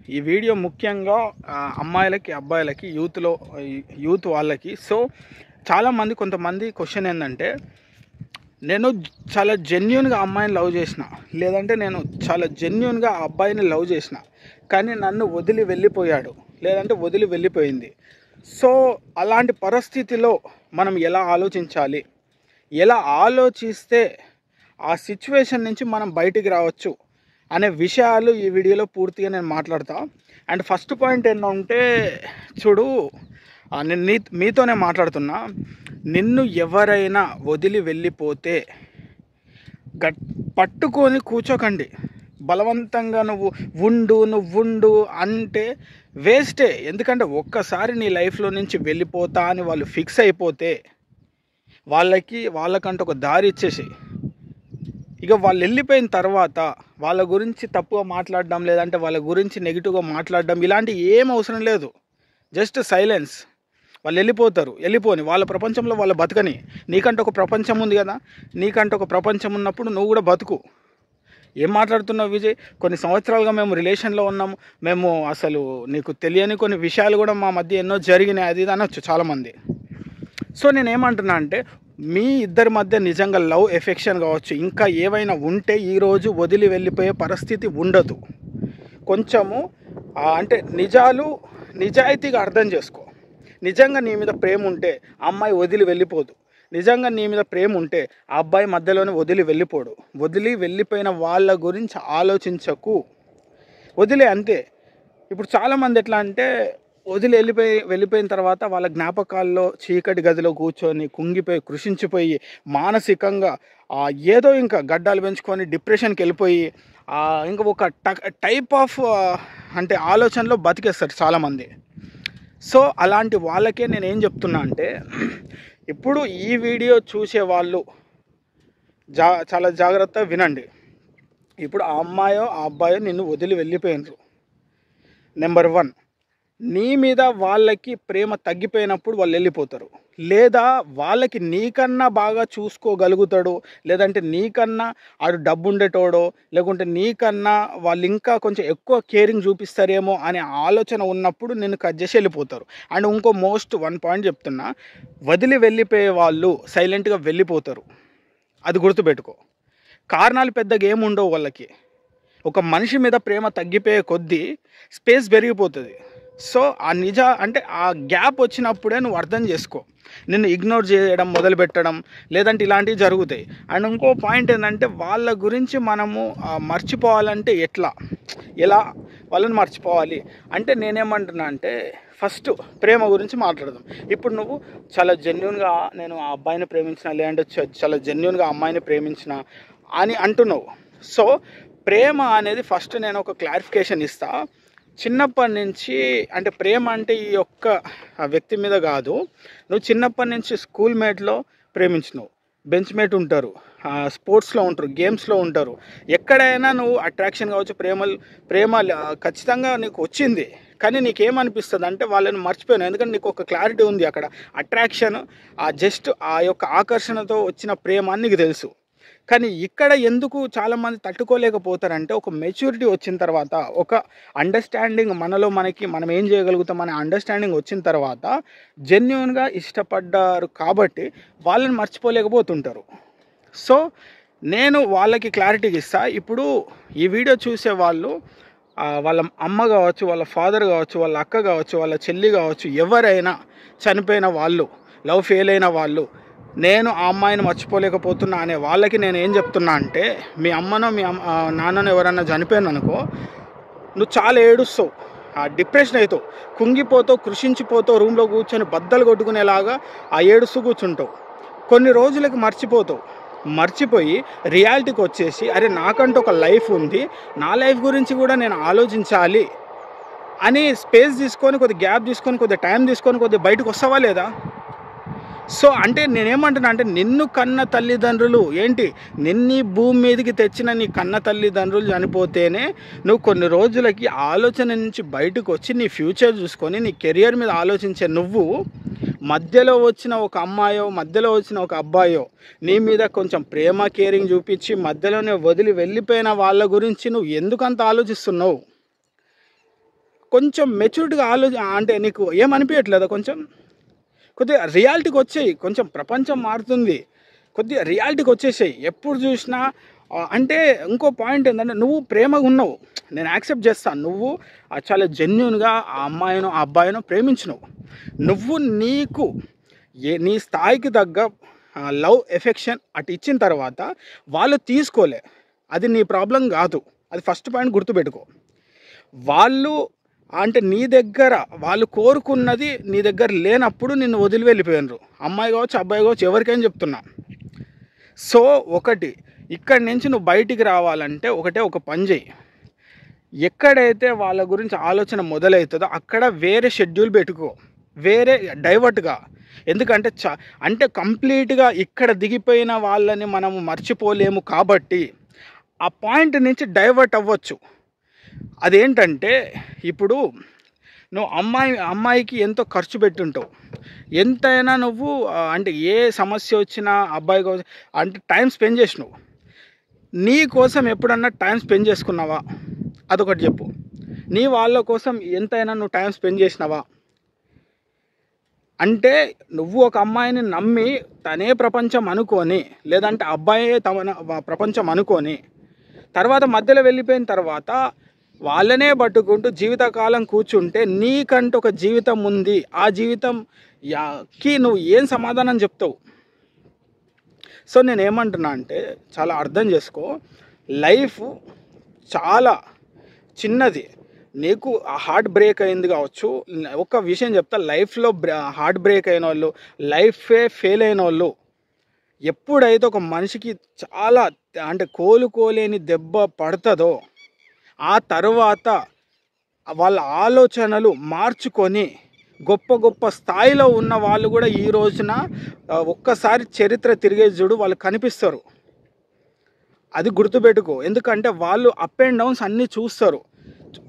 ఈ వీడియో ముఖ్యంగా అమ్మాయిలకి అబ్బాయిలకి యూత్ వాళ్ళకి. సో చాలామంది కొంతమంది క్వశ్చన్ ఏంటంటే, నేను చాలా జెన్యున్గా అమ్మాయిని లవ్ చేసిన, లేదంటే నేను చాలా జెన్యున్గా ఆ అబ్బాయిని లవ్ చేసిన, కానీ నన్ను వదిలి వెళ్ళిపోయాడు, లేదంటే వదిలి వెళ్ళిపోయింది. సో అలాంటి పరిస్థితిలో మనం ఎలా ఆలోచించాలి, ఎలా ఆలోచిస్తే ఆ సిచ్యువేషన్ నుంచి మనం బయటికి రావచ్చు అనే విషయాలు ఈ వీడియోలో పూర్తిగా నేను మాట్లాడతా. అండ్ ఫస్ట్ పాయింట్ ఏంటంటే, చూడు, నేను మీతోనే మాట్లాడుతున్నా. నిన్ను ఎవరైనా వదిలి వెళ్ళిపోతే పట్టుకొని కూర్చోకండి. బలవంతంగా నువ్వు ఉండు అంటే వేస్టే. ఎందుకంటే ఒక్కసారి నీ లైఫ్లో నుంచి వెళ్ళిపోతా అని వాళ్ళు ఫిక్స్ అయిపోతే వాళ్ళకంటూ ఒక దారి ఇచ్చేసి, ఇక వాళ్ళు వెళ్ళిపోయిన తర్వాత వాళ్ళ గురించి తప్పుగా మాట్లాడడం, లేదంటే వాళ్ళ గురించి నెగిటివ్గా మాట్లాడడం, ఇలాంటి ఏం అవసరం లేదు. Just silence. వాళ్ళు వెళ్ళిపోని వాళ్ళ ప్రపంచంలో వాళ్ళు బతకని. నీకంటే ఒక ప్రపంచం ఉంది కదా, నీకంటే ఒక ప్రపంచం ఉన్నప్పుడు నువ్వు కూడా బతుకు. ఏం మాట్లాడుతున్నావు విజయ్? కొన్ని సంవత్సరాలుగా మేము రిలేషన్లో ఉన్నాము, మేము అసలు నీకు తెలియని కొన్ని విషయాలు కూడా మా మధ్య ఎన్నో జరిగినాయి, అది ఇది అనొచ్చు చాలామంది. సో నేనేమంటున్నా అంటే, మీ ఇద్దరి మధ్య నిజంగా లవ్ ఎఫెక్షన్ కావచ్చు, ఇంకా ఏవైనా ఉంటే ఈరోజు వదిలి వెళ్ళిపోయే పరిస్థితి ఉండదు. కొంచెము అంటే నిజాయితీగా అర్థం చేసుకో. నిజంగా నీ మీద ప్రేమ ఉంటే ఆ అమ్మాయి వదిలి వెళ్ళిపోదు. నిజంగా నీ మీద ప్రేమ ఉంటే ఆ అబ్బాయి మధ్యలోనే వదిలి వెళ్ళిపోడు. వదిలి వెళ్ళిపోయిన వాళ్ళ గురించి ఆలోచించకు, వదిలే అంతే. ఇప్పుడు చాలామంది ఎట్లా అంటే, వదిలి వెళ్ళిపోయిన తర్వాత వాళ్ళ జ్ఞాపకాల్లో చీకటి గదిలో కూర్చొని కుంగిపోయి కృషించిపోయి మానసికంగా ఏదో ఇంకా గడ్డాలు పెంచుకొని డిప్రెషన్కి వెళ్ళిపోయి ఇంకా ఒక టైప్ ఆఫ్ అంటే ఆలోచనలో బతికేస్తారు చాలామంది. సో అలాంటి వాళ్ళకే నేను ఏం చెప్తున్నా అంటే, ఇప్పుడు ఈ వీడియో చూసే వాళ్ళు చాలా జాగ్రత్తగా వినండి. ఇప్పుడు ఆ అమ్మాయో ఆ అబ్బాయో నిన్ను వదిలి వెళ్ళిపోయినరు. నెంబర్ 1, నీ మీద వాళ్ళకి ప్రేమ తగ్గిపోయినప్పుడు వాళ్ళు వెళ్ళిపోతారు. లేదా వాళ్ళకి నీకన్నా బాగా చూసుకోగలుగుతాడు, లేదంటే నీకన్నా ఆడు డబ్బు ఉండేటోడో, లేకుంటే నీకన్నా వాళ్ళు ఇంకా కొంచెం ఎక్కువ కేరింగ్ చూపిస్తారేమో అనే ఆలోచన ఉన్నప్పుడు నిన్ను కట్ చేసి వెళ్ళిపోతారు. అండ్ ఇంకో మోస్ట్ 1 పాయింట్ చెప్తున్నా, వదిలి వెళ్ళిపోయే వాళ్ళు సైలెంట్గా వెళ్ళిపోతారు. అది గుర్తుపెట్టుకో. కారణాలు పెద్దగా ఏముండవు వాళ్ళకి. ఒక మనిషి మీద ప్రేమ తగ్గిపోయే కొద్దీ స్పేస్ పెరిగిపోతుంది. సో అంటే ఆ గ్యాప్ వచ్చినప్పుడే నువ్వు అర్థం చేసుకో. నిన్ను ఇగ్నోర్ చేయడం మొదలు పెట్టడం, లేదంటే ఇలాంటివి జరుగుతాయి. అండ్ ఇంకో పాయింట్ ఏంటంటే, వాళ్ళ గురించి మనము మర్చిపోవాలంటే ఎలా వాళ్ళని మర్చిపోవాలి అంటే, నేనేమంటున్నా అంటే, ఫస్ట్ ప్రేమ గురించి మాట్లాడదాం. ఇప్పుడు నువ్వు చాలా జెన్యున్గా నేను ఆ అబ్బాయిని ప్రేమించిన, లేదంటే చాలా జెన్యున్గా అమ్మాయిని ప్రేమించిన అని అంటున్నావు. సో ప్రేమ అనేది ఫస్ట్ నేను ఒక క్లారిఫికేషన్ ఇస్తా. చిన్నప్పటి నుంచి అంటే ప్రేమ అంటే ఈ యొక్క వ్యక్తి మీద కాదు. నువ్వు చిన్నప్పటి నుంచి స్కూల్ మేట్లో ప్రేమించినావు, బెంచ్ మేట్ ఉంటారు, స్పోర్ట్స్లో ఉంటారు, గేమ్స్లో ఉంటారు. ఎక్కడైనా నువ్వు అట్రాక్షన్ కావచ్చు, ప్రేమ ఖచ్చితంగా నీకు వచ్చింది. కానీ నీకేమనిపిస్తుంది అంటే, వాళ్ళని మర్చిపోయాను. ఎందుకంటే నీకు ఒక క్లారిటీ ఉంది అక్కడ. అట్రాక్షన్ జస్ట్ ఆ యొక్క ఆకర్షణతో వచ్చిన ప్రేమ అని నీకు తెలుసు. కానీ ఇక్కడ ఎందుకు చాలామంది తట్టుకోలేకపోతారంటే, ఒక మెచ్యూరిటీ వచ్చిన తర్వాత, ఒక అండర్స్టాండింగ్ మనం ఏం చేయగలుగుతాం అనే అండర్స్టాండింగ్ వచ్చిన తర్వాత జెన్యూన్గా ఇష్టపడ్డారు కాబట్టి వాళ్ళని మర్చిపోలేకపోతుంటారు. సో నేను వాళ్ళకి క్లారిటీగా ఇస్తా. ఇప్పుడు ఈ వీడియో చూసే వాళ్ళు వాళ్ళ అమ్మ కావచ్చు, వాళ్ళ ఫాదర్ కావచ్చు, వాళ్ళ అక్క కావచ్చు, వాళ్ళ చెల్లి కావచ్చు, ఎవరైనా చనిపోయిన వాళ్ళు, లవ్ ఫెయిల్ అయిన వాళ్ళు, నేను ఆ అమ్మాయిని మర్చిపోలేకపోతున్నా అనే వాళ్ళకి నేను ఏం చెప్తున్నా అంటే, మీ అమ్మనో మీ నాన్ననో ఎవరన్నా చనిపోయాను అనుకో, నువ్వు చాలా ఏడుస్తావు, డిప్రెషన్ అవుతావు, కుంగిపోతావు, కృషించిపోతావు, రూమ్లో కూర్చొని బద్దలు కొట్టుకునేలాగా ఏడుస్తూ కూర్చుంటావు. కొన్ని రోజులకి మర్చిపోయి రియాలిటీకి వచ్చేసి, అరే నాకంటూ ఒక లైఫ్ ఉంది, నా లైఫ్ గురించి కూడా నేను ఆలోచించాలి అని స్పేస్ తీసుకొని, కొద్ది గ్యాప్ తీసుకొని, కొద్ది టైం తీసుకొని, కొద్ది బయటకు వస్తావా లేదా? సో అంటే నేనేమంటున్నా అంటే, నిన్ను కన్న తల్లిదండ్రులు నిన్ను భూమి మీదకి తెచ్చిన నీ కన్న తల్లిదండ్రులు చనిపోతేనే నువ్వు కొన్ని రోజులకి ఆలోచన నుంచి బయటకు వచ్చి నీ ఫ్యూచర్ చూసుకొని నీ కెరియర్ మీద ఆలోచించే నువ్వు, మధ్యలో వచ్చిన ఒక అమ్మాయో, మధ్యలో వచ్చిన ఒక అబ్బాయో నీ మీద కొంచెం ప్రేమ కేరింగ్ చూపించి మధ్యలోనే వదిలి వెళ్ళిపోయిన వాళ్ళ గురించి నువ్వు ఎందుకంత ఆలోచిస్తున్నావు? కొంచెం మెచ్యూరిటీగా అంటే నీకు ఏమనిపించట్లేదా? కొద్దిగా రియాలిటీకి వచ్చేయి. కొంచెం ప్రపంచం మారుతుంది, కొద్దిగా రియాలిటీకి వచ్చేసాయి. ఎప్పుడు చూసినా అంటే ఇంకో పాయింట్ ఏంటంటే, నువ్వు ప్రేమగా ఉన్నావు, నేను యాక్సెప్ట్ చేస్తాను. నువ్వు చాలా జెన్యున్గా ఆ అమ్మాయినో ఆ అబ్బాయినో ప్రేమించినవు. నువ్వు నీకు నీ స్థాయికి తగ్గ లవ్ ఎఫెక్షన్ అటు ఇచ్చిన తర్వాత వాళ్ళు తీసుకోలే, అది నీ ప్రాబ్లం కాదు. అది ఫస్ట్ పాయింట్ గుర్తుపెట్టుకో. వాళ్ళు అంటే నీ దగ్గర వాళ్ళు కోరుకున్నది నీ దగ్గర లేనప్పుడు నిన్ను వదిలి వెళ్ళిపోయినరు. అమ్మాయి కావచ్చు, అబ్బాయి కావచ్చు, ఎవరికైనా చెప్తున్నా. సో ఒకటి, ఇక్కడి నుంచి నువ్వు బయటికి రావాలంటే ఒక పని చేయి. ఎక్కడైతే వాళ్ళ గురించి ఆలోచన మొదలవుతుందో అక్కడ వేరే షెడ్యూల్ పెట్టుకో, వేరే డైవర్ట్గా. ఎందుకంటే అంటే కంప్లీట్గా ఇక్కడ దిగిపోయిన వాళ్ళని మనము మర్చిపోలేము కాబట్టి ఆ పాయింట్ నుంచి డైవర్ట్ అవ్వచ్చు. అదేంటంటే, ఇప్పుడు నువ్వు అమ్మాయికి ఎంతో ఖర్చు పెట్టుంటావు, ఎంతైనా నువ్వు అంటే ఏ సమస్య వచ్చినా అబ్బాయి కోసం అంటే టైం స్పెండ్ చేసినావు. నీ కోసం ఎప్పుడన్నా టైం స్పెండ్ చేసుకున్నావా? అదొకటి చెప్పు. నీ వాళ్ళ కోసం ఎంతైనా నువ్వు టైం స్పెండ్ చేసినావా? అంటే నువ్వు ఒక అమ్మాయిని నమ్మి తనే ప్రపంచం అనుకొని, లేదంటే అబ్బాయే ప్రపంచం అనుకొని, తర్వాత మధ్యలో వెళ్ళిపోయిన తర్వాత వాళ్ళనే పట్టుకుంటూ జీవితకాలం కూర్చుంటే నీకంటూ ఒక జీవితం ఉంది. ఆ జీవితంకి నువ్వు ఏం సమాధానం చెప్తావు? సో నేనేమంటున్నా అంటే, చాలా అర్థం చేసుకో. లైఫ్ చాలా చిన్నది. నీకు హార్ట్ బ్రేక్ అయింది కావచ్చు. ఒక విషయం చెప్తా, లైఫ్లో హార్ట్ బ్రేక్ అయిన వాళ్ళు, లైఫే ఫెయిల్ అయిన వాళ్ళు, ఎప్పుడైతే ఒక మనిషికి చాలా అంటే కోలుకోలేని దెబ్బ పడుతుందో ఆ తర్వాత వాళ్ళ ఆలోచనలు మార్చుకొని గొప్ప గొప్ప స్థాయిలో ఉన్న వాళ్ళు కూడా ఈ రోజున ఒక్కసారి చరిత్ర తిరిగే చూడు వాళ్ళు కనిపిస్తారు. అది గుర్తుపెట్టుకో. ఎందుకంటే వాళ్ళు అప్ అండ్ డౌన్స్ అన్నీ చూస్తారు.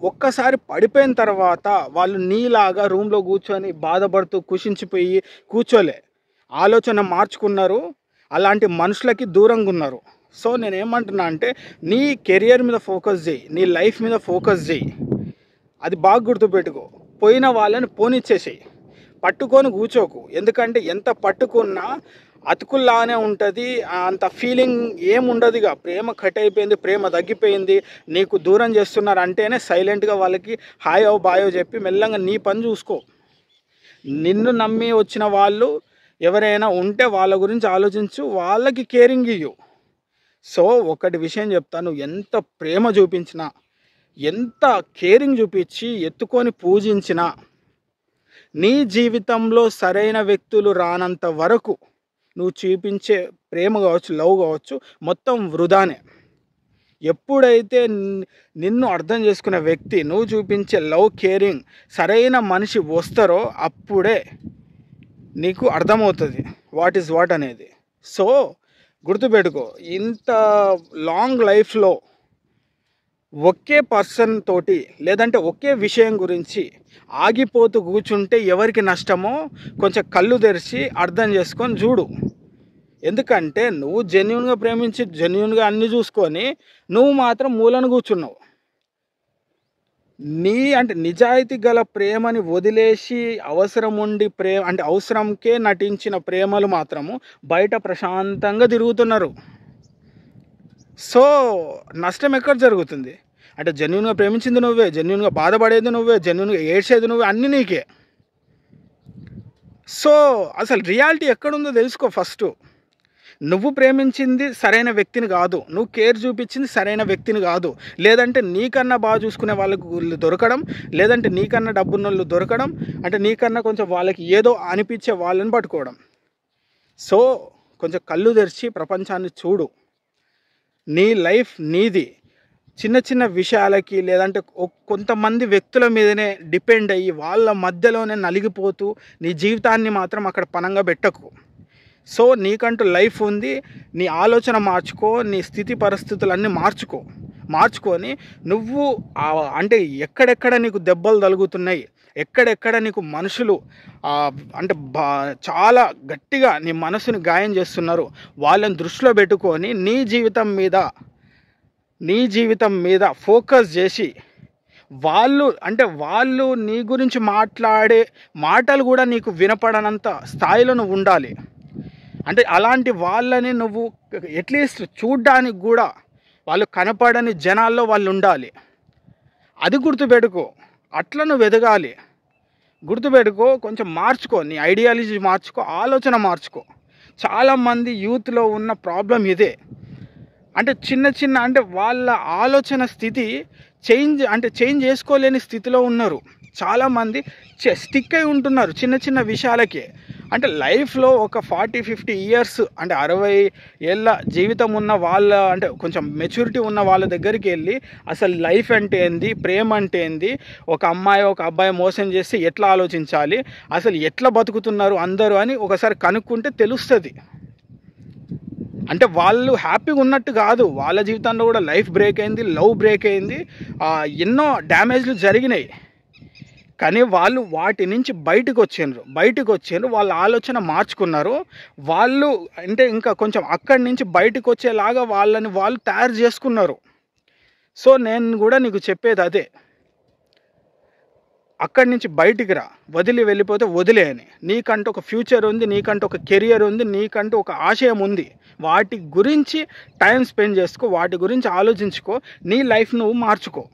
ఒక్కసారి పడిపోయిన తర్వాత వాళ్ళు నీలాగా రూమ్లో కూర్చొని బాధపడుతూ కుషించిపోయి కూర్చోలే, ఆలోచన మార్చుకున్నారు. అలాంటి మనుషులకి దూరంగా ఉన్నారు. సో నేనేమంటున్నా అంటే, నీ కెరియర్ మీద ఫోకస్ చేయి, నీ లైఫ్ మీద ఫోకస్ చేయి. అది బాగా గుర్తుపెట్టుకో. పోయిన వాళ్ళని పోనిచ్చేసేయి, పట్టుకొని కూర్చోకు. ఎందుకంటే ఎంత పట్టుకున్నా అతుకుల్లానే ఉంటుంది, అంత ఫీలింగ్ ఏముండదు. ఇక ప్రేమ కట్ అయిపోయింది, ప్రేమ తగ్గిపోయింది, నీకు దూరం చేస్తున్నారు అంటేనే సైలెంట్గా వాళ్ళకి హాయో బాయో చెప్పి మెల్లగా నీ పని చూసుకో. నిన్ను నమ్మి వచ్చిన వాళ్ళు ఎవరైనా ఉంటే వాళ్ళ గురించి ఆలోచించు, వాళ్ళకి కేరింగ్ ఇయ్యు. సో ఒకటి విషయం చెప్తాను, ఎంత ప్రేమ చూపించినా, ఎంత కేరింగ్ చూపించి ఎత్తుకొని పూజించినా, నీ జీవితంలో సరైన వ్యక్తులు రానంత వరకు నువ్వు చూపించే ప్రేమ కావచ్చు, లవ్ కావచ్చు, మొత్తం వృధానే. ఎప్పుడైతే నిన్ను అర్థం చేసుకునే వ్యక్తి, నువ్వు చూపించే లవ్, కేరింగ్, సరైన మనిషి వస్తారో అప్పుడే నీకు అర్థమవుతుంది వాట్ ఈజ్ వాట్ అనేది. సో గుర్తుపెట్టుకో, ఇంత లాంగ్ లైఫ్లో ఒకే పర్సన్ తోటి లేదంటే ఒకే విషయం గురించి ఆగిపోతూ కూర్చుంటే ఎవరికి నష్టమో కొంచెం కళ్ళు తెరిచి అర్థం చేసుకొని చూడు. ఎందుకంటే నువ్వు జెన్యున్గా ప్రేమించి జెన్యున్గా అన్నీ చూసుకొని నువ్వు మాత్రం మూలను కూర్చున్నావు. అంటే నిజాయితీ గల ప్రేమని వదిలేసి అవసరం ఉండి అంటే అవసరంకే నటించిన ప్రేమలు మాత్రము బయట ప్రశాంతంగా తిరుగుతున్నారు. సో నష్టం ఎక్కడ జరుగుతుంది అంటే, జెన్యున్గా ప్రేమించింది నువ్వే, జెన్యున్గా బాధపడేది నువ్వే, జెన్యున్గా ఏడ్చేది నువ్వే, అన్నీ నీకే. సో అసలు రియాలిటీ ఎక్కడుందో తెలుసుకో. ఫస్ట్ నువ్వు ప్రేమించింది సరైన వ్యక్తిని కాదు, నువ్వు కేర్ చూపించింది సరైన వ్యక్తిని కాదు. లేదంటే నీకన్నా బాగా చూసుకునే వాళ్ళకు దొరకడం, లేదంటే నీకన్నా డబ్బున్న వాళ్ళు దొరకడం, అంటే నీకన్నా కొంచెం వాళ్ళకి ఏదో అనిపించే వాళ్ళని పట్టుకోవడం. సో కొంచెం కళ్ళు తెరిచి ప్రపంచాన్ని చూడు. నీ లైఫ్ నీది. చిన్న చిన్న విషయాలకి లేదంటే కొంతమంది వ్యక్తుల మీదనే డిపెండ్ అయ్యి వాళ్ళ మధ్యలోనే నలిగిపోతూ నీ జీవితాన్ని మాత్రం అక్కడ పనంగా పెట్టకు. సో నీకంటూ లైఫ్ ఉంది, నీ ఆలోచన మార్చుకో, నీ స్థితి పరిస్థితులన్నీ మార్చుకొని నువ్వు అంటే ఎక్కడెక్కడ నీకు దెబ్బలు తగులుతున్నాయి, ఎక్కడెక్కడ నీకు మనుషులు అంటే చాలా గట్టిగా నీ మనసుని గాయం చేస్తున్నారు, వాళ్ళని దృష్టిలో పెట్టుకొని నీ జీవితం మీద ఫోకస్ చేసి వాళ్ళు నీ గురించి మాట్లాడే మాటలు కూడా నీకు వినపడనంత స్థాయిలో నువ్వు ఉండాలి. అంటే అలాంటి వాళ్ళని నువ్వు అట్లీస్ట్ చూడ్డానికి కూడా వాళ్ళు కనపడని జనాల్లో వాళ్ళు ఉండాలి. అది గుర్తుపెట్టుకో. అట్లా నువ్వు ఎదగాలి. గుర్తుపెట్టుకో, కొంచెం మార్చుకో, నీ ఐడియాలజీ మార్చుకో, ఆలోచన మార్చుకో. చాలామంది యూత్లో ఉన్న ప్రాబ్లం ఇదే. అంటే చిన్న వాళ్ళ ఆలోచన స్థితి చేంజ్ చేసుకోలేని స్థితిలో ఉన్నారు. చాలామంది స్టిక్ అయి ఉంటున్నారు చిన్న విషయాలకే. అంటే లైఫ్లో ఒక 40-50 ఇయర్స్ అంటే 60 ఏళ్ళ జీవితం ఉన్న వాళ్ళ, అంటే కొంచెం మెచ్యూరిటీ ఉన్న వాళ్ళ దగ్గరికి వెళ్ళి అసలు లైఫ్ అంటే ఏంది, ప్రేమ అంటే ఏంది, ఒక అమ్మాయి ఒక అబ్బాయి మోసం చేస్తే ఎట్లా ఆలోచించాలి, అసలు ఎట్లా బతుకుతున్నారు అందరూ అని ఒకసారి కనుక్కుంటే తెలుస్తుంది. అంటే వాళ్ళు హ్యాపీగా ఉన్నట్టు కాదు, వాళ్ళ జీవితంలో కూడా లైఫ్ బ్రేక్ అయింది, లవ్ బ్రేక్ అయింది, ఎన్నో డ్యామేజ్లు జరిగినాయి. కానీ వాళ్ళు వాటి నుంచి బయటకు వచ్చిండ్రు, వాళ్ళ ఆలోచన మార్చుకున్నారు. వాళ్ళు అంటే ఇంకా కొంచెం అక్కడి నుంచి బయటకు వచ్చేలాగా వాళ్ళని వాళ్ళు తయారు చేసుకున్నారు. సో నేను కూడా నీకు చెప్పేది అదే, అక్కడి నుంచి బయటికి రా. వెళ్ళిపోతే వదిలేయని. నీకంటూ ఒక ఫ్యూచర్ ఉంది, నీకంటూ ఒక కెరియర్ ఉంది, నీకంటూ ఒక ఆశయం ఉంది. వాటి గురించి టైం స్పెండ్ చేసుకో, వాటి గురించి ఆలోచించుకో, నీ లైఫ్ నువ్వు మార్చుకో.